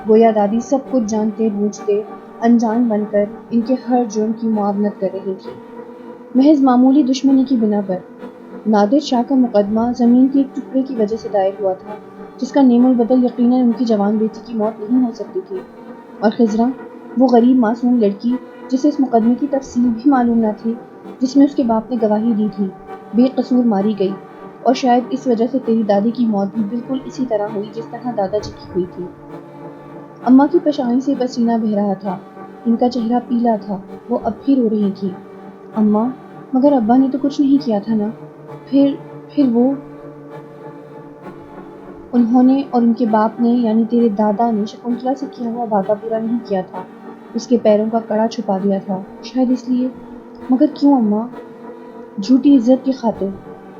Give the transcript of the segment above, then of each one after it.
گویا دادی سب کچھ جانتے بوجھتے انجان بن کر ان کے ہر جرم کی معاونت کر رہی تھی، محض معمولی دشمنی کی بنا پر۔ نادر شاہ کا مقدمہ زمین کے ایک ٹکڑے کی وجہ سے دائر ہوا تھا، جس کا نعم البدل یقیناً ان کی جوان بیٹی کی موت نہیں ہو سکتی تھی، اور خضرا، وہ غریب معصوم لڑکی جسے اس مقدمے کی تفصیل بھی معلوم نہ تھی، جس میں اس کے باپ نے گواہی دی تھی، بے قصور ماری گئی، اور شاید اس وجہ سے تیری دادی کی موت بھی بالکل اسی طرح ہوئی جس طرح دادا جی کی ہوئی تھی۔ اماں کی پیشانی سے پسینہ بہہ رہا تھا، ان کا چہرہ پیلا تھا، وہ اب بھی رو رہی تھی۔ اماں، مگر ابا نے تو کچھ نہیں کیا تھا نا؟ پھر وہ انہوں نے اور ان کے باپ نے یعنی تیرے دادا نے شکنتلا سے کیا ہوا وعدہ پورا نہیں کیا تھا، اس کے پیروں کا کڑا چھپا دیا تھا، شاید اس لیے۔ مگر کیوں اماں؟ جھوٹی عزت کی خاطر،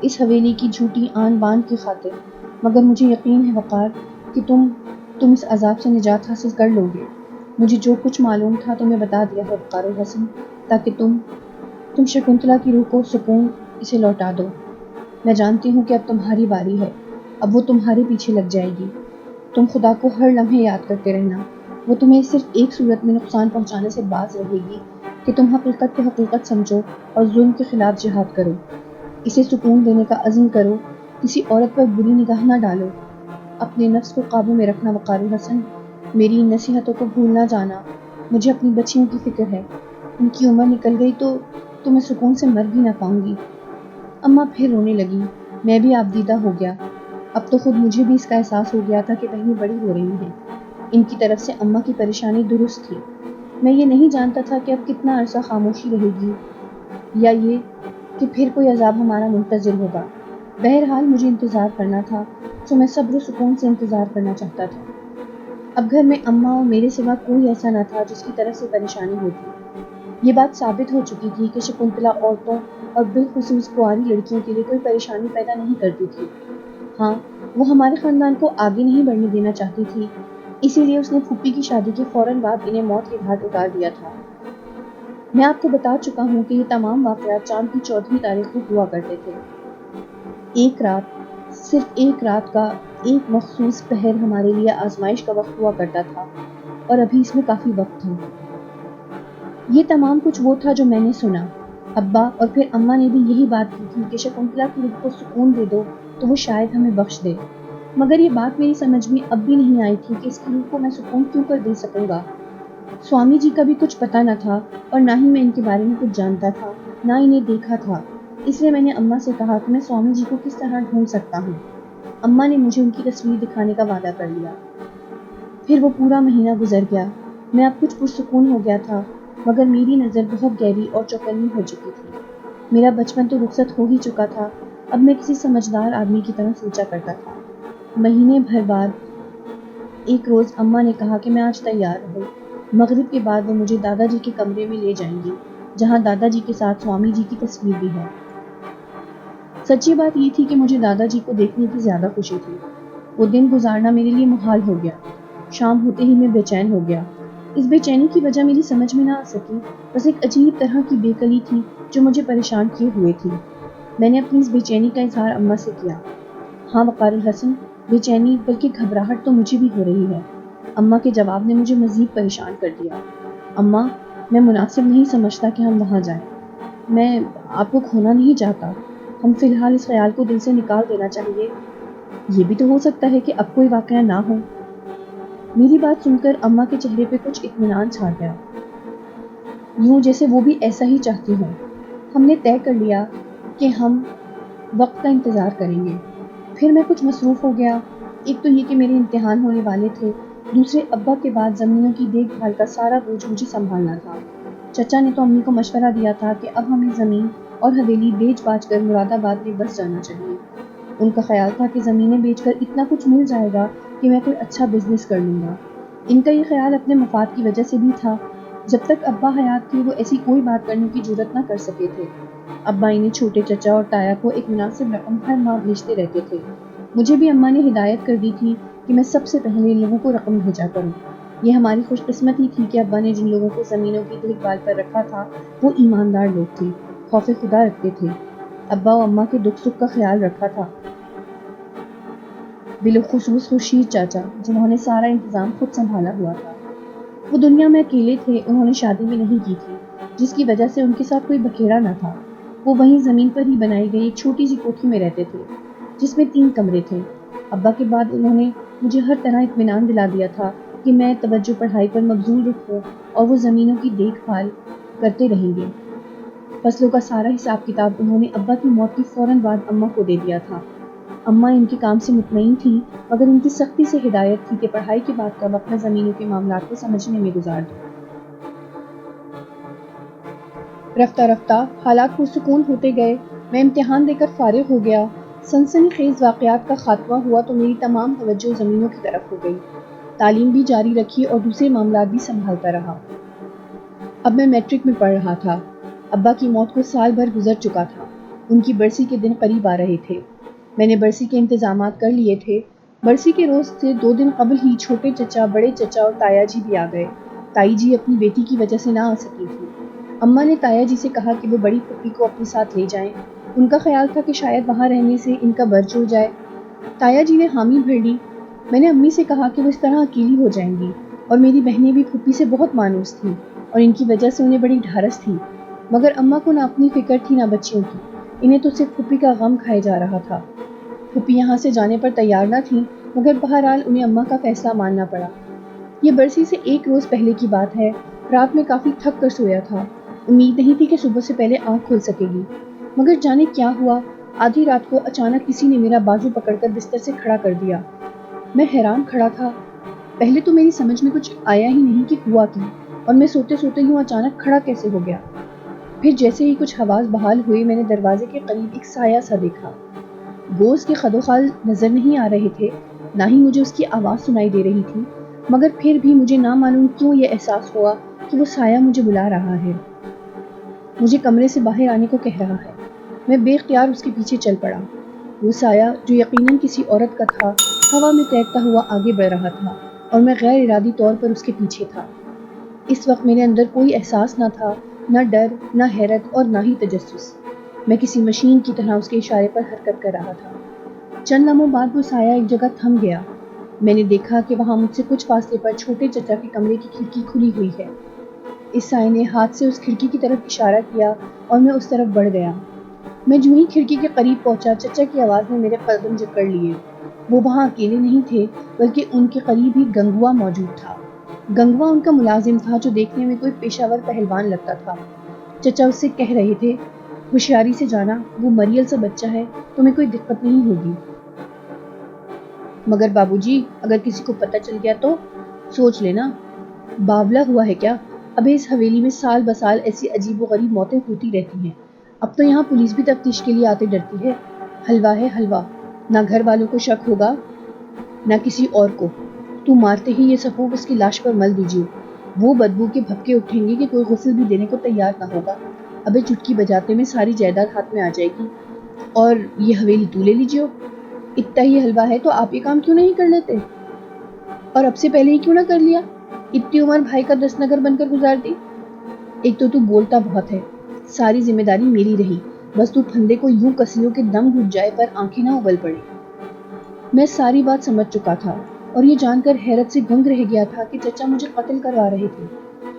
اس حویلی کی جھوٹی آن بان کی خاطر۔ مگر مجھے یقین ہے وقار کہ تم اس عذاب سے نجات حاصل کر لو گے۔ مجھے جو کچھ معلوم تھا تمہیں بتا دیا ہے وقار الحسن، تاکہ تم شکنتلا کی روح کو سکون اسے لوٹا دو۔ میں جانتی ہوں کہ اب تمہاری باری ہے، اب وہ تمہارے پیچھے لگ جائے گی۔ تم خدا کو ہر لمحے یاد کرتے رہنا، وہ تمہیں صرف ایک صورت میں نقصان پہنچانے سے باز رہے گی کہ تم حقیقت کو حقیقت سمجھو اور ظلم کے خلاف جہاد کرو، اسے سکون دینے کا عزم کرو، کسی عورت پر بری نگاہ نہ ڈالو، اپنے نفس کو قابو میں رکھنا وقار الحسن، میری ان نصیحتوں کو بھول نہ جانا۔ مجھے اپنی بچیوں کی فکر ہے، ان کی عمر نکل گئی تو میں سکون سے مر بھی نہ پاؤں گی۔ اماں پھر رونے لگی، میں بھی آبدیدہ ہو گیا، اب تو خود مجھے بھی اس کا احساس ہو گیا تھا کہ بہنیں بڑی ہو رہی ہیں۔ ان کی طرف سے اماں کی پریشانی درست تھی، میں یہ نہیں جانتا تھا کہ اب کتنا عرصہ خاموشی رہے گی، یا یہ کہ پھر کوئی عذاب ہمارا منتظر ہوگا۔ بہرحال مجھے انتظار کرنا تھا، تو میں صبر و سکون سے انتظار کرنا چاہتا تھا۔ اب گھر میں اماں اور میرے سوا کوئی ایسا نہ تھا جس کی طرف سے پریشانی ہوتی۔ یہ بات ثابت ہو چکی تھی کہ شکنتلا عورتوں اور بالخصوص کنواری لڑکیوں کے لیے کوئی پریشانی پیدا نہیں کرتی تھی۔ ہاں، وہ ہمارے خاندان کو آگے نہیں بڑھنے دینا چاہتی تھی، اسی لیے اس نے پھوپھی کی شادی کے فوراً بعد انہیں موت کے گھاٹ اتار دیا تھا۔ میں آپ کو بتا چکا ہوں کہ یہ تمام واقعات چاند کی 14ویں تاریخ کو ہوا کرتے تھے۔ ایک رات، صرف ایک رات کا ایک مخصوص پہر ہمارے لیے آزمائش کا وقت ہوا کرتا تھا، اور ابھی اس میں کافی وقت تھا۔ یہ تمام کچھ وہ تھا جو میں نے سنا۔ ابا اور پھر اماں نے بھی یہی بات کی تھی کہ شکنتلا کی روح کو سکون دے دو تو وہ شاید ہمیں بخش دے، مگر یہ بات میری سمجھ میں اب بھی نہیں آئی تھی کہ اس کی روح کو میں سکون کیوں کر دے سکوں گا۔ سوامی جی کا بھی کچھ پتہ نہ تھا، اور نہ ہی میں ان کے بارے میں کچھ جانتا تھا، نہ انہیں دیکھا تھا، اس لیے میں نے اماں سے کہا کہ میں سوامی جی کو کس طرح ڈھونڈ سکتا ہوں۔ اماں نے مجھے ان کی تصویر دکھانے کا وعدہ کر لیا۔ پھر وہ پورا مہینہ گزر گیا، میں اب کچھ پرسکون ہو گیا تھا، مگر میری نظر بہت گہری اور چوکنی ہو چکی تھی۔ میرا بچپن تو رخصت ہو ہی چکا تھا، اب میں کسی سمجھدار آدمی کی طرح سوچا کرتا تھا۔ مہینے بھر بعد ایک روز اماں نے کہا کہ میں آج تیار رہوں، مغرب کے بعد وہ مجھے دادا جی کے کمرے میں لے جائیں گی، جہاں دادا جی کے ساتھ سوامی جی کی تصویر بھی ہے۔ سچی بات یہ تھی کہ مجھے دادا جی کو دیکھنے کی زیادہ خوشی تھی۔ وہ دن گزارنا میرے لیے محال ہو گیا، شام ہوتے ہی میں بے چین ہو گیا۔ اس بے چینی کی وجہ میری سمجھ میں نہ آ سکی، بس ایک عجیب طرح کی بے کلی تھی جو مجھے پریشان کیے ہوئے تھی۔ میں نے اپنی اس بے چینی کا اظہار اماں سے کیا۔ ہاں وقار الحسن، بے چینی بلکہ گھبراہٹ تو مجھے بھی ہو رہی ہے۔ اماں کے جواب نے مجھے مزید پریشان کر دیا۔ اماں، میں مناسب نہیں سمجھتا کہ ہم وہاں جائیں، میں آپ کو کھونا نہیں چاہتا، ہم فی الحال اس خیال کو دل سے نکال دینا چاہیے، یہ بھی تو ہو سکتا ہے کہ اب کوئی واقعہ نہ ہو۔ میری بات سن کر اماں کے چہرے پہ کچھ اطمینان چھا گیا، یوں جیسے وہ بھی ایسا ہی چاہتی ہوں۔ ہم نے طے کر لیا کہ ہم وقت کا انتظار کریں گے۔ پھر میں کچھ مصروف ہو گیا، ایک تو یہ کہ میرے امتحان ہونے والے تھے، دوسرے ابا کے بعد زمینوں کی دیکھ بھال کا سارا بوجھ مجھے سنبھالنا تھا۔ چچا نے تو امی کو مشورہ دیا تھا کہ اب ہمیں زمین اور حویلی بیچ باچ کر مراد آباد میں بس جانا چاہیے۔ ان کا خیال تھا کہ زمینیں بیچ کر اتنا کچھ مل جائے گا کہ میں کوئی اچھا بزنس کر لوں گا۔ ان کا یہ خیال اپنے مفاد کی وجہ سے بھی تھا، جب تک ابا حیات تھے وہ ایسی کوئی بات کرنے کی جرات نہ کر سکے تھے۔ ابا انہیں چھوٹے چچا اور تایا کو ایک مناسب رقم ہر ماہ بھیجتے رہتے تھے۔ مجھے بھی اماں نے ہدایت کر دی تھی کہ میں سب سے پہلے ان لوگوں کو رقم بھیجا کروں۔ یہ ہماری خوش قسمتی تھی کہ ابا نے جن لوگوں کو زمینوں کی دیکھ بھال پر رکھا تھا وہ ایماندار لوگ تھے، خوف خدا رکھتے تھے، ابا و اماں کے دکھ سکھ کا خیال رکھا تھا۔ بالخصوص خورشید چاچا جنہوں نے سارا انتظام خود سنبھالا ہوا تھا۔ وہ دنیا میں اکیلے تھے، انہوں نے شادی بھی نہیں کی تھی، جس کی وجہ سے ان کے ساتھ کوئی بکھیڑا نہ تھا۔ وہ وہیں زمین پر ہی بنائی گئی ایک چھوٹی سی کوٹھی میں رہتے تھے جس میں 3 کمرے تھے۔ ابا کے بعد انہوں نے مجھے ہر طرح اطمینان دلا دیا تھا کہ میں توجہ پڑھائی پر مبذول رکھوں اور وہ زمینوں کی دیکھ بھال کرتے رہیں گے۔ فصلوں کا سارا حساب کتاب انہوں نے ابا کی موت کے فوراً بعد اماں کو دے دیا تھا۔ اماں ان کے کام سے مطمئن تھیں، مگر ان کی سختی سے ہدایت تھی کہ پڑھائی کے بعد کا وقت زمینوں کے معاملات کو سمجھنے میں گزار دو۔ رفتہ رفتہ حالات پرسکون ہوتے گئے۔ میں امتحان دے کر فارغ ہو گیا۔ سنسنی خیز واقعات کا خاتمہ ہوا تو میری تمام توجہ زمینوں کی طرف ہو گئی۔ تعلیم بھی جاری رکھی اور دوسرے معاملات بھی سنبھالتا رہا۔ اب میں میٹرک میں پڑھ رہا تھا۔ ابا کی موت کو سال بھر گزر چکا تھا۔ ان کی برسی کے دن قریب آ رہے تھے۔ میں نے برسی کے انتظامات کر لیے تھے۔ برسی کے روز سے 2 دن قبل ہی چھوٹے چچا، بڑے چچا اور تایا جی بھی آ گئے۔ تائی جی اپنی بیٹی کی وجہ سے نہ آ سکی تھی۔ اماں نے تایا جی سے کہا کہ وہ بڑی پھپھی کو اپنے ساتھ لے جائیں۔ ان کا خیال تھا کہ شاید وہاں رہنے سے ان کا بر جڑ جائے۔ تایا جی نے حامی بھر لی۔ میں نے امی سے کہا کہ وہ اس طرح اکیلی ہو جائیں گی، اور میری بہنیں بھی پھپھی سے بہت مانوس تھیں اور ان کی وجہ سے انہیں بڑی ڈھارس تھی۔ مگر اماں کو نہ اپنی فکر تھی نہ بچیوں کی، انہیں تو صرف پھپھی کا غم کھائے جا رہا تھا۔ پھپھی یہاں سے جانے پر تیار نہ تھیں، مگر بہرحال انہیں اماں کا فیصلہ ماننا پڑا۔ یہ برسی سے 1 روز پہلے کی بات ہے۔ رات میں کافی تھک کر سویا تھا۔ امید نہیں تھی کہ صبح سے پہلے آنکھ کھل سکے گی، مگر جانے کیا ہوا، آدھی رات کو اچانک کسی نے میرا بازو پکڑ کر بستر سے کھڑا کر دیا۔ میں حیران کھڑا تھا۔ پہلے تو میری سمجھ میں کچھ آیا ہی نہیں کہ ہوا کیا، اور میں سوتے سوتے یوں اچانک کھڑا کیسے ہو گیا۔ پھر جیسے ہی کچھ حواس بحال ہوئے، میں نے دروازے کے قریب ایک سایہ سا دیکھا۔ گوشت کے خدوخال نظر نہیں آ رہے تھے، نہ ہی مجھے اس کی آواز سنائی دے رہی تھی، مگر پھر بھی مجھے نامعلوم کیوں یہ احساس ہوا کہ وہ سایہ مجھے بلا رہا ہے، مجھے کمرے سے باہر آنے کو کہہ رہا ہے۔ میں بے اختیار اس کے پیچھے چل پڑا۔ وہ سایہ جو یقیناً کسی عورت کا تھا، ہوا میں تیرتا ہوا آگے بڑھ رہا تھا، اور میں غیر ارادی طور پر اس کے پیچھے تھا۔ اس وقت میرے اندر کوئی احساس نہ تھا، نہ ڈر، نہ حیرت اور نہ ہی تجسس۔ میں کسی مشین کی طرح اس کے اشارے پر حرکت کر رہا تھا۔ چند لمحوں بعد وہ سایہ ایک جگہ تھم گیا۔ میں نے دیکھا کہ وہاں مجھ سے کچھ فاصلے پر چھوٹے چچا کے کمرے کی کھڑکی کھلی ہوئی ہے۔ اس سائے نے ہاتھ سے اس کھڑکی کی طرف اشارہ کیا اور میں اس طرف بڑھ گیا۔ میں جو ہی کھڑکی کے قریب پہنچا، چچا کی آواز نے میرے قدم جکڑ لیے۔ وہ وہاں اکیلے نہیں تھے، بلکہ ان کے قریب ہی گنگوا موجود تھا۔ گنگوا ان کا ملازم تھا، جو دیکھنے میں کوئی پیشہ ور پہلوان لگتا تھا۔ چچا اس سے کہہ رہے تھے، ہوشیاری سے جانا، وہ مریل سا بچہ ہے، تمہیں کوئی دقت نہیں ہوگی۔ مگر بابو جی، اگر کسی کو پتہ چل گیا تو؟ سوچ لینا، باولا ہوا ہے کیا؟ اب اس حویلی میں سال بسال ایسی عجیب و غریب موتیں ہوتی رہتی ہیں۔ اب تو یہاں پولیس بھی تفتیش کے لیے آتے ڈرتی ہے۔ حلوہ ہے حلوہ، نہ گھر والوں کو شک ہوگا نہ کسی اور کو۔ تو مارتے ہی یہ صفوف اس کی لاش پر مل دیجیے، وہ بدبو کے بھپکے اٹھیں گے کہ کوئی غسل بھی دینے کو تیار نہ ہوگا۔ ابے چٹکی بجاتے میں ساری جائیداد ہاتھ میں آ جائے گی، اور یہ حویلی تو لے لیجیے۔ اتنا ہی حلوہ ہے تو آپ یہ کام کیوں نہیں کر لیتے؟ اور اب سے پہلے ہی کیوں نہ کر لیا؟ اتنی عمر بھائی کا 10 نگر بن کر گزار دی۔ ایک تو بولتا بہت ہے، ساری ذمہ داری میری رہی، بس تو پھندے کو یوں کسیوں کہ دم گھٹ جائے پر آنکھیں نہ ابل پڑے۔ میں ساری بات سمجھ چکا تھا، اور یہ جان کر حیرت سے گنگ رہ گیا تھا کہ چچا مجھے قتل کروا رہے تھے۔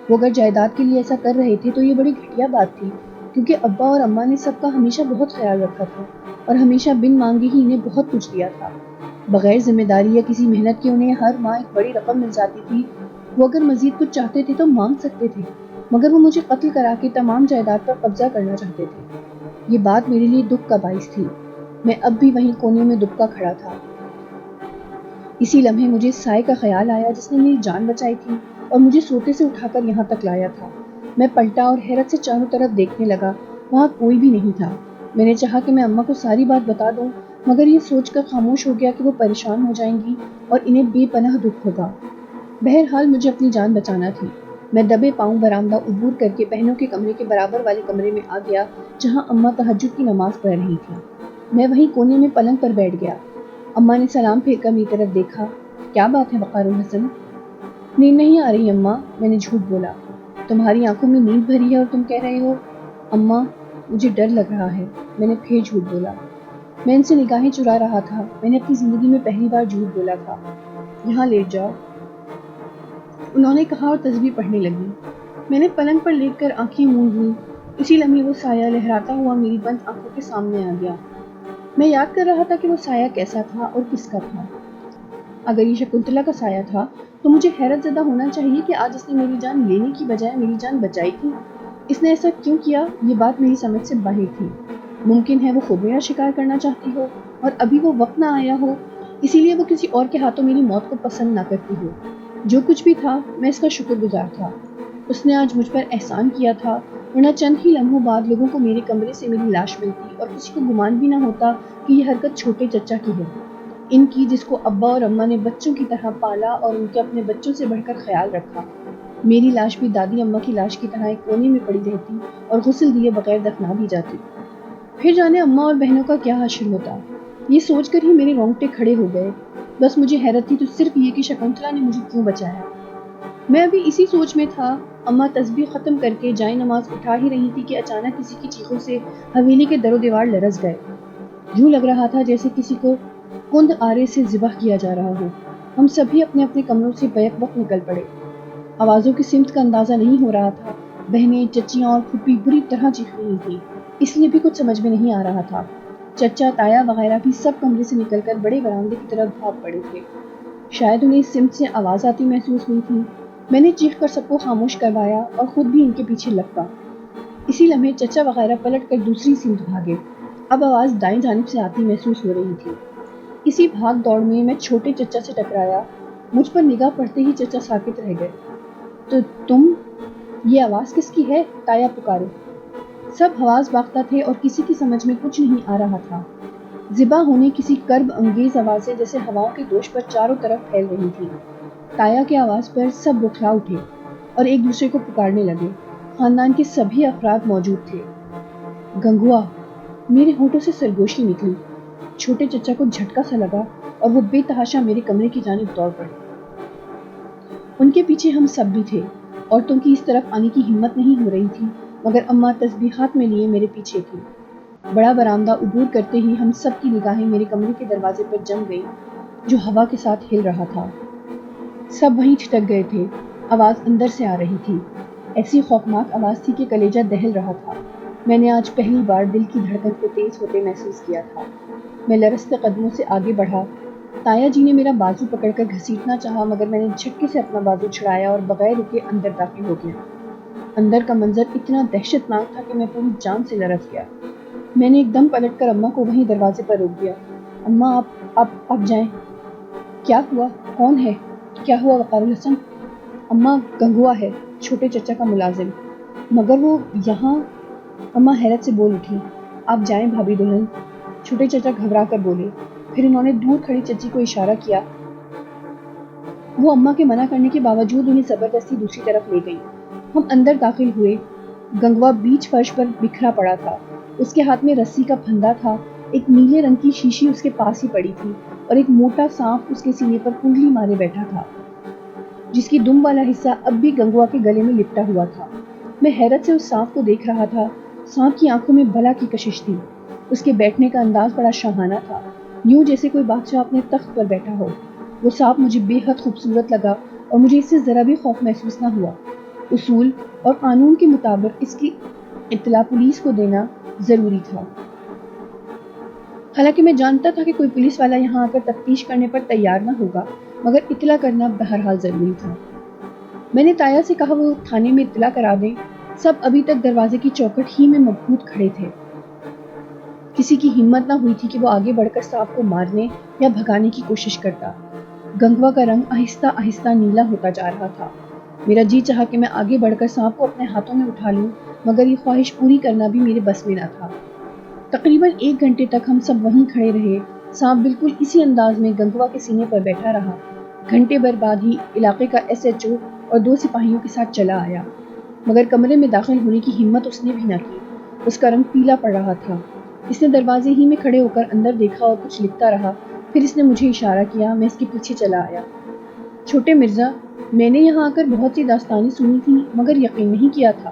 وہ اگر جائیداد کے لیے ایسا کر رہے تھے تو یہ بڑی گھٹیا بات تھی، کیونکہ ابا اور اماں نے سب کا ہمیشہ بہت خیال رکھا تھا، اور ہمیشہ بن مانگے ہی انہیں بہت کچھ دیا تھا۔ بغیر ذمہ داری یا کسی محنت کے انہیں ہر ماہ ایک بڑی رقم مل جاتی تھی۔ وہ اگر مزید کچھ چاہتے تھے تو مانگ سکتے تھے، مگر وہ مجھے قتل کرا کے تمام جائیداد پر قبضہ کرنا چاہتے تھے۔ یہ بات میرے لیے دکھ کا باعث تھی۔ میں اب بھی وہیں کونے میں دبکا کھڑا تھا۔ اسی لمحے مجھے سائے کا خیال آیا جس نے میری جان بچائی تھی اور مجھے سوتے سے اٹھا کر یہاں تک لایا تھا۔ میں پلٹا اور حیرت سے چاروں طرف دیکھنے لگا، وہاں کوئی بھی نہیں تھا۔ میں نے چاہا کہ میں اماں کو ساری بات بتا دوں، مگر یہ سوچ کر خاموش ہو گیا کہ وہ پریشان ہو جائیں گی اور انہیں بے پناہ دکھ ہوگا۔ بہرحال مجھے اپنی جان بچانا تھی۔ میں دبے پاؤں برآمدہ عبور کر کے بہنوں کے کمرے کے برابر والے کمرے میں آ گیا، جہاں اماں تہجد کی نماز پڑھ رہی تھیں۔ میں وہیں کونے میں پلنگ پر بیٹھ گیا۔ اماں نے سلام پھیر کر میری طرف دیکھا۔ کیا بات ہے وقار الحسن؟ نیند نہیں آ رہی اماں؟ میں نے جھوٹ بولا۔ تمہاری آنکھوں میں نیند بھری ہے اور تم کہہ رہے ہو؟ اماں، مجھے ڈر لگ رہا ہے، میں نے پھر جھوٹ بولا۔ میں ان سے نگاہیں چرا رہا تھا. میں نے اپنی زندگی میں پہلی بار جھوٹ بولا تھا. یہاں لیٹ جاؤ انہوں نے کہا اور تسبیح پڑھنے لگی. میں نے پلنگ پر لیٹ کر آنکھیں موند لیں. اسی لمحے وہ سایہ لہراتا ہوا میری بند آنکھوں کے سامنے آ گیا. میں یاد کر رہا تھا کہ وہ سایہ کیسا تھا اور کس کا تھا. اگر یہ شکنتلا کا سایہ تھا تو مجھے حیرت زدہ ہونا چاہیے کہ آج اس نے میری جان لینے کی بجائے میری جان بچائی تھی. اس نے ایسا کیوں کیا؟ یہ بات میری سمجھ سے باہر تھی. ممکن ہے وہ خود میرا شکار کرنا چاہتی ہو اور ابھی وہ وقت نہ آیا ہو، اسی لیے وہ کسی اور کے ہاتھوں میری موت کو پسند نہ کرتی ہو. جو کچھ بھی تھا میں اس کا شکر گزار تھا. اس نے آج مجھ پر احسان کیا تھا، ورنہ چند ہی لمحوں بعد لوگوں کو میرے کمرے سے میری لاش ملتی اور کسی کو گمان بھی نہ ہوتا کہ یہ حرکت چھوٹے چچا کی ہے، ان کی جس کو ابا اور اماں نے بچوں کی طرح پالا اور ان کے اپنے بچوں سے بڑھ کر خیال رکھا. میری لاش بھی دادی اماں کی لاش کی طرح ایک کونے میں پڑی رہتی اور غسل دیے بغیر دفنا دی جاتی. پھر جانے اماں اور بہنوں کا کیا حشر ہوتا. یہ سوچ کر ہی میرے رونگٹے کھڑے ہو گئے. بس مجھے حیرت تھی تو صرف یہ کہ شکنتلا نے مجھے کیوں بچایا. میں ابھی اسی سوچ میں تھا. اماں تسبیح ختم کر کے جائے نماز اٹھا ہی رہی تھی کہ اچانک کسی کی چیخوں سے حویلی کے در و دیوار لرز گئے. یوں لگ رہا تھا جیسے کسی کو کند آرے سے ذبح کیا جا رہا ہو. ہم سبھی اپنے اپنے کمروں سے بیک وقت نکل پڑے. آوازوں کی سمت کا اندازہ نہیں ہو رہا تھا. بہنیں، چچیاں اور پھوپھی بری طرح چیخ رہی تھیں، اس لیے بھی کچھ سمجھ میں نہیں آ رہا تھا. چچا، تایا وغیرہ بھی سب کمرے سے نکل کر بڑے برآمدے کی طرف بھاگ پڑے تھے. شاید انہیں اس سمت سے آواز آتی محسوس ہوئی تھی. میں نے چیخ کر سب کو خاموش کروایا اور خود بھی ان کے پیچھے لگ پا. اسی لمحے چچا وغیرہ پلٹ کر دوسری سمت بھاگے. اب آواز دائیں جانب سے آتی محسوس ہو رہی تھی. اسی بھاگ دوڑ میں میں چھوٹے چچا سے ٹکرایا. مجھ پر نگاہ پڑتے ہی چچا ساکت رہ گئے. تو تم؟ یہ آواز کس کی ہے؟ تایا پکارے. سب حواس باختہ تھے اور کسی کی سمجھ میں کچھ نہیں آ رہا تھا. ذبح ہونے کسی کرب انگیز آوازیں جیسے ہواؤں کے دوش پر چاروں طرف پھیل رہی تھی. تایا کی آواز پر سب بکھرا اٹھے اور ایک دوسرے کو پکارنے لگے. خاندان کے سبھی افراد موجود تھے. گنگوا! میرے ہونٹوں سے سرگوشی نکلی. چھوٹے چچا کو جھٹکا سا لگا اور وہ بے تحاشا میرے کمرے کی جانب دوڑ پڑے. ان کے پیچھے ہم سب بھی تھے. عورتوں کی اس طرف آنے کی ہمت نہیں ہو رہی تھی، مگر اماں تسبیحات میں لیے میرے پیچھے تھی. بڑا برآمدہ عبور کرتے ہی ہم سب کی نگاہیں میرے کمرے کے دروازے پر جم گئی جو ہوا کے ساتھ ہل رہا تھا. سب وہیں ٹھٹک گئے تھے. آواز اندر سے آ رہی تھی. ایسی خوفناک آواز تھی کہ کلیجہ دہل رہا تھا. میں نے آج پہلی بار دل کی دھڑکن کو تیز ہوتے محسوس کیا تھا. میں لرزتے قدموں سے آگے بڑھا. تایا جی نے میرا بازو پکڑ کر گھسیٹنا چاہا، مگر میں نے جھٹکے سے اپنا بازو چھڑایا اور بغیر رکے اندر داخل ہو گیا. اندر کا منظر اتنا دہشت ناک تھا کہ میں پوری جان سے لرز گیا. میں نے ایک دم پلٹ کر اماں کو وہیں دروازے پر روک دیا. اماں، آپ جائیں. کیا ہوا؟ کون ہے؟ کیا ہوا وقار الحسن؟ اماں، گنگوا ہے، چھوٹے چچا کا ملازم. مگر وہ یہاں؟ اماں حیرت سے بول اٹھی. آپ جائیں بھابھی دلہن. چھوٹے چچا گھبرا کر بولے. پھر انہوں نے دور کھڑی چچی کو اشارہ کیا. وہ اماں کے منع کرنے کے باوجود انہیں زبردستی دوسری طرف لے گئی. ہم اندر داخل ہوئے. گنگوا بیچ فرش پر بکھرا پڑا تھا. اس کے ہاتھ میں رسی کا پھندا تھا. ایک نیلے رنگ کی شیشی اس کے پاس ہی پڑی تھی اور ایک موٹا سانپ اس کے سینے پر کنڈلی مارے بیٹھا تھا، جس کی دم والا حصہ اب بھی گنگوا کے گلے میں لپٹا ہوا تھا. میں حیرت سے اس سانپ کو دیکھ رہا تھا. سانپ کی آنکھوں میں بلا کی کشش تھی. اس کے بیٹھنے کا انداز بڑا شاہانہ تھا، یوں جیسے کوئی بادشاہ اپنے تخت پر بیٹھا ہو. وہ سانپ مجھے بے حد خوبصورت لگا اور مجھے اس سے ذرا بھی خوف محسوس نہ ہوا. اصول اور قانون کے مطابق اس کی اطلاع پولیس کو دینا ضروری تھا. حالانکہ میں جانتا تھا کہ کوئی پولیس والا یہاں آ کر تفتیش کرنے پر تیار نہ ہوگا، مگر اطلاع کرنا بہرحال ضروری تھا. میں نے تایا سے کہا وہ تھانے میں اطلاع کرا دیں. سب ابھی تک دروازے کی چوکٹ ہی میں مبہوت کھڑے تھے. کسی کی ہمت نہ ہوئی تھی کہ وہ آگے بڑھ کر سانپ کو مارنے یا بھگانے کی کوشش کرتا. گنگوا کا رنگ آہستہ آہستہ نیلا ہوتا جا رہا تھا. میرا جی چاہا کہ میں آگے بڑھ کر سانپ کو اپنے ہاتھوں میں اٹھا لوں، مگر یہ خواہش پوری کرنا بھی میرے بس میں نہ تھا. تقریباً 1 گھنٹے تک ہم سب وہیں کھڑے رہے. سانپ بالکل اسی انداز میں گنگوا کے سینے پر بیٹھا رہا. گھنٹے بھر بعد ہی علاقے کا SHO اور 2 سپاہیوں کے ساتھ چلا آیا، مگر کمرے میں داخل ہونے کی ہمت اس نے بھی نہ کی. اس کا رنگ پیلا پڑ رہا تھا. اس نے دروازے ہی میں کھڑے ہو کر اندر دیکھا اور کچھ لکھتا رہا. پھر اس نے مجھے اشارہ کیا. میں اس کے پیچھے چلا آیا. چھوٹے مرزا، میں نے یہاں آ کر بہت سی داستانیں سنی تھیں، مگر یقین نہیں کیا تھا.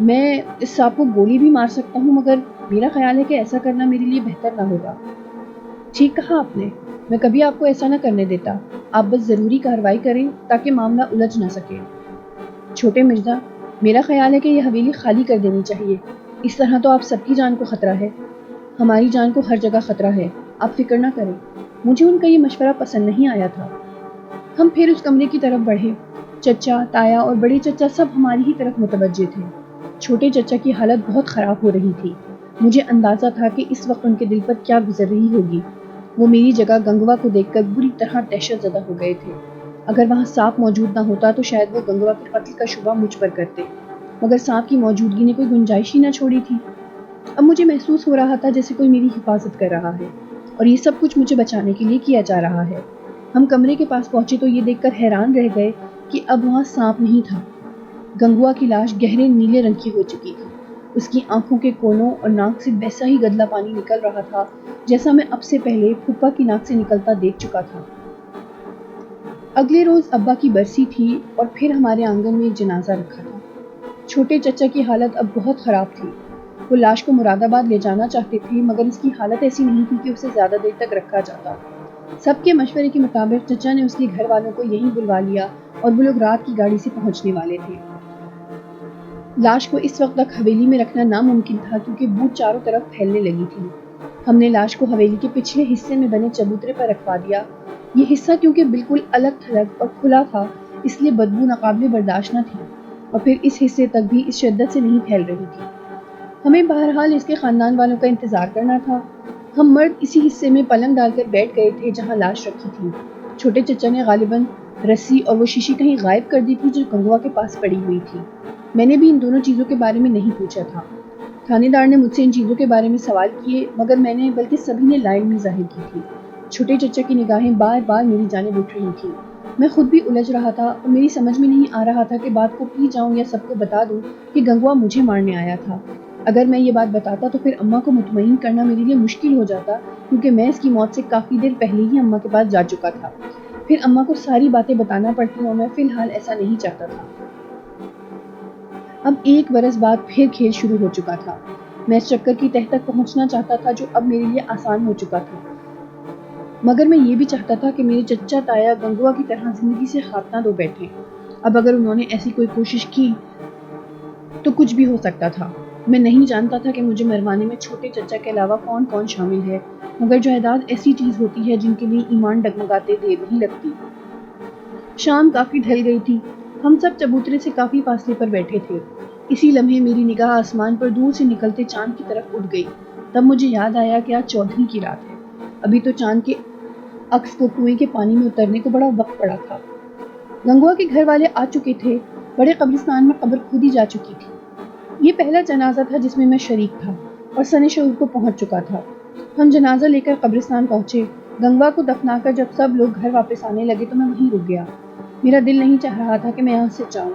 میں اس سانپ کو گولی بھی مار سکتا ہوں، مگر میرا خیال ہے کہ ایسا کرنا میرے لیے بہتر نہ ہوگا. ٹھیک کہا آپ نے، میں کبھی آپ کو ایسا نہ کرنے دیتا۔ آپ بس ضروری کارروائی کریں تاکہ معاملہ الجھ نہ سکے۔ چھوٹے مرزا، میرا خیال ہے کہ یہ حویلی خالی کر دینی چاہیے۔ اس طرح تو آپ سب کی جان کو خطرہ ہے۔ ہماری جان کو ہر جگہ خطرہ ہے، آپ فکر نہ کریں۔ مجھے ان کا یہ مشورہ پسند نہیں آیا تھا۔ ہم پھر اس کمرے کی طرف بڑھے۔ چچا، تایا اور بڑے چچا سب ہماری ہی طرف متوجہ تھے۔ چھوٹے چچا کی حالت بہت خراب ہو رہی تھی۔ مجھے اندازہ تھا کہ اس وقت ان کے دل پر کیا گزر رہی ہوگی۔ وہ میری جگہ گنگوا کو دیکھ کر بری طرح دہشت زدہ ہو گئے تھے۔ اگر وہاں سانپ موجود نہ ہوتا تو شاید وہ گنگوا کے قتل کا شبہ مجھ پر کرتے، مگر سانپ کی موجودگی نے کوئی گنجائش ہی نہ چھوڑی تھی۔ اب مجھے محسوس ہو رہا تھا جیسے کوئی میری حفاظت کر رہا ہے، اور یہ سب کچھ مجھے بچانے کے لیے کیا جا رہا ہے۔ ہم کمرے کے پاس پہنچے تو یہ دیکھ کر حیران رہ گئے کہ اب وہاں سانپ نہیں تھا۔ گنگوا کی لاش گہرے نیلے رنگ کی ہو چکی تھی۔ اس کی آنکھوں کے کونوں اور ناک سے ویسا ہی گدلا پانی نکل رہا تھا جیسا میں اب سے پہلے پھپھا کی ناک سے نکلتا دیکھ چکا تھا۔ اگلے روز ابا کی برسی تھی اور پھر ہمارے آنگن میں ایک جنازہ رکھا تھا۔ چھوٹے چچا کی حالت اب بہت خراب تھی۔ وہ لاش کو مراد آباد لے جانا چاہتے تھے، مگر اس کی حالت ایسی نہیں تھی کہ اسے زیادہ دیر تک رکھا جاتا۔ سب کے مشورے کے مطابق چچا نے اس کے گھر والوں کو یہیں بلوا لیا اور وہ لوگ رات کی گاڑی سے پہنچنے والے تھے۔ لاش کو اس وقت تک حویلی میں رکھنا ناممکن تھا کیونکہ بو چاروں طرف پھیلنے لگی تھی۔ ہم نے لاش کو حویلی کے پچھلے حصے میں بنے چبوترے پر رکھوا دیا۔ یہ حصہ کیونکہ بالکل الگ تھلگ اور کھلا تھا، اس لیے بدبو ناقابل برداشت نہ تھی، اور پھر اس حصے تک بھی اس شدت سے نہیں پھیل رہی تھی۔ ہمیں بہرحال اس کے خاندان والوں کا انتظار کرنا تھا۔ ہم مرد اسی حصے میں پلنگ ڈال کر بیٹھ گئے تھے جہاں لاش رکھی تھی۔ چھوٹے چچا نے غالباً رسی اور وہ شیشی کہیں غائب کر دی تھی جو گنگوا کے پاس پڑی ہوئی تھی۔ میں نے بھی ان دونوں چیزوں کے بارے میں نہیں پوچھا تھا۔ تھانے دار نے مجھ سے ان چیزوں کے بارے میں سوال کیے، مگر میں نے بلکہ سبھی نے لا علمی ظاہر کی تھی۔ چھوٹے چچا کی نگاہیں بار بار میری جانب اٹھ رہی تھیں۔ میں خود بھی الجھ رہا تھا اور میری سمجھ میں نہیں آ رہا تھا کہ بات کو پی جاؤں یا سب کو بتا دوں کہ گنگوا مجھے مارنے آیا تھا۔ اگر میں یہ بات بتاتا تو پھر اماں کو مطمئن کرنا میرے لیے مشکل ہو جاتا، کیونکہ میں اس کی موت سے کافی دیر پہلے ہی اماں کے پاس جا چکا تھا۔ پھر اماں کو ساری باتیں بتانا پڑتی اور میں فی الحال ایسا نہیں چاہتا تھا۔ اب ایک برس بعد پھر کھیل شروع ہو چکا تھا۔ میں اس چکر کی تہہ تک پہنچنا چاہتا تھا جو اب میرے لیے آسان ہو چکا تھا، مگر میں یہ بھی چاہتا تھا کہ میرے چچا تایا گنگوا کی طرح زندگی سے خاتمہ دو بیٹھے۔ اب اگر انہوں نے ایسی کوئی کوشش کی تو کچھ بھی ہو سکتا تھا۔ میں نہیں جانتا تھا کہ مجھے مروانے میں چھوٹے چچا کے علاوہ کون کون شامل ہے، مگر جائیداد ایسی چیز ہوتی ہے جن کے لیے ایمان ڈگمگاتے دیر نہیں لگتی۔ شام کافی ڈھل گئی تھی۔ ہم سب چبوترے سے کافی فاصلے پر بیٹھے تھے۔ اسی لمحے میری نگاہ آسمان پر دور سے نکلتے چاند کی طرف اٹھ گئی۔ تب مجھے یاد آیا کہ آج 14ویں کی رات ہے۔ ابھی تو چاند کے عکس کو کنویں کے پانی میں اترنے کو بڑا وقت پڑا تھا۔ گنگوا کے گھر والے آ چکے تھے۔ بڑے قبرستان میں قبر کھودی جا چکی تھی۔ یہ پہلا جنازہ تھا جس میں شریک تھا اور سن شعور کو پہنچ چکا تھا۔ ہم جنازہ لے کر قبرستان پہنچے۔ گنگوا کو دفنا کر جب سب لوگ گھر واپس آنے لگے تو میں وہیں رک گیا۔ میرا دل نہیں چاہ رہا تھا کہ میں یہاں سے جاؤں۔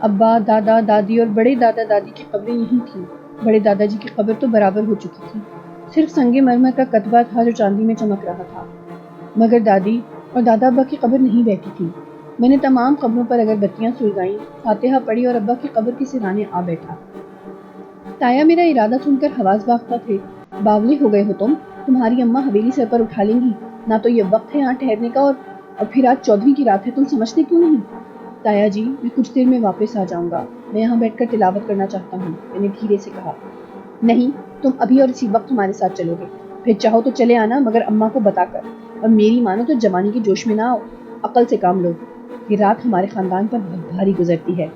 ابا، دادا، دادی اور بڑے دادا دادی کی قبریں یہیں تھیں۔ بڑے دادا جی کی قبر تو برابر ہو چکی تھی، صرف سنگ مرمر کا کتبہ تھا جو چاندی میں چمک رہا تھا، مگر دادی اور دادا ابا کی قبر نہیں بیٹھی تھی۔ میں نے تمام قبروں پر اگربتیاں سلگائیں، فاتحہ پڑھی اور ابا کی قبر کے سرانے آ بیٹھا۔ تایا میرا ارادہ سن کر حواس باختہ تھے۔ باولے ہو گئے ہو تمہاری اماں حویلی سر پر اٹھا لیں گی، نہ تو یہ وقت ہے یہاں ٹھہرنے کا، اور پھر آج 14ویں کی رات ہے، تم سمجھتے کیوں نہیں؟ تایا جی، میں کچھ دیر میں واپس آ جاؤں گا، میں یہاں بیٹھ کر تلاوت کرنا چاہتا ہوں، میں نے دھیرے سے کہا۔ نہیں، تم ابھی اور اسی وقت ہمارے ساتھ چلو گے، پھر چاہو تو چلے آنا، مگر اماں کو بتا کر، اور میری مانو تو جوانی کے جوش میں نہ آؤ، عقل سے کام لو۔ یہ رات ہمارے خاندان پر بہت بھاری گزرتی ہے۔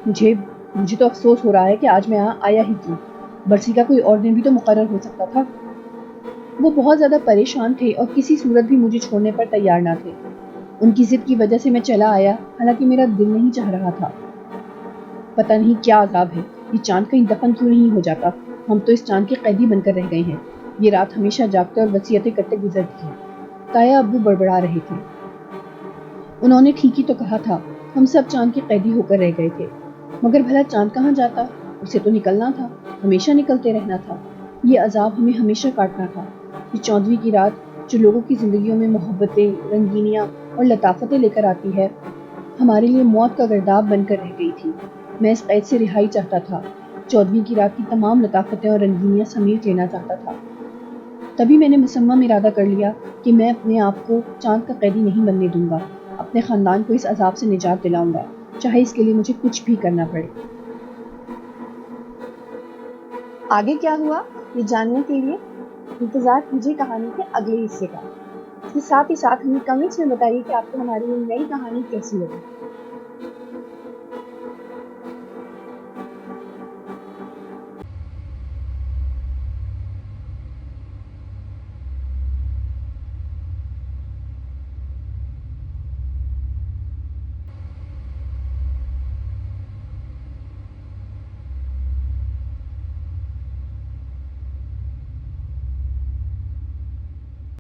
مجھے تو افسوس ہو رہا ہے کہ آج میں یہاں آیا ہی کیوں، برسی کا کوئی اور دن بھی تو مقرر ہو سکتا تھا۔ وہ بہت زیادہ پریشان تھے اور کسی صورت بھی مجھے چھوڑنے پر تیار نہ تھے۔ ان کی ضد کی وجہ سے میں چلا آیا، حالانکہ میرا دل نہیں چاہ رہا تھا۔ پتہ نہیں کیا عذاب ہے، یہ چاند کہیں دفن کیوں نہیں ہو جاتا؟ ہم تو اس چاند کے قیدی بن کر رہ گئے ہیں۔ یہ رات ہمیشہ جاگتے اور وصیتیں کرتے گزرتی ہے۔ تایا ابو بڑبڑا رہے تھے۔ انہوں نے ٹھیک ہی تو کہا تھا، ہم سب چاند کے قیدی ہو کر رہ گئے تھے، مگر بھلا چاند کہاں جاتا؟ اسے تو نکلنا تھا، ہمیشہ نکلتے رہنا تھا۔ یہ عذاب ہمیں ہمیشہ کاٹنا تھا۔ یہ 14ویں کی رات جو لوگوں کی زندگیوں میں محبتیں، رنگینیاں اور لطافتیں لے کر آتی ہے، ہمارے لیے موت کا گرداب بن کر رہ گئی تھی۔ میں اس قید سے رہائی چاہتا تھا، 14ویں کی رات کی تمام لطافتیں اور رنگینیاں سمیٹ لینا چاہتا تھا۔ تبھی میں نے مصمم ارادہ کر لیا کہ میں اپنے آپ کو چاند کا قیدی نہیں بننے دوں گا، اپنے خاندان کو اس عذاب سے نجات دلاؤں گا، چاہے اس کے لیے مجھے کچھ بھی کرنا پڑے۔ آگے کیا ہوا یہ جاننے کے لیے انتظار کیجیے کہانی کے اگلے حصے کا۔ اس کے ساتھ ہی ساتھ ہمیں کمنٹس میں بتائیے کہ آپ کو ہماری یہ نئی کہانی کیسی لگی۔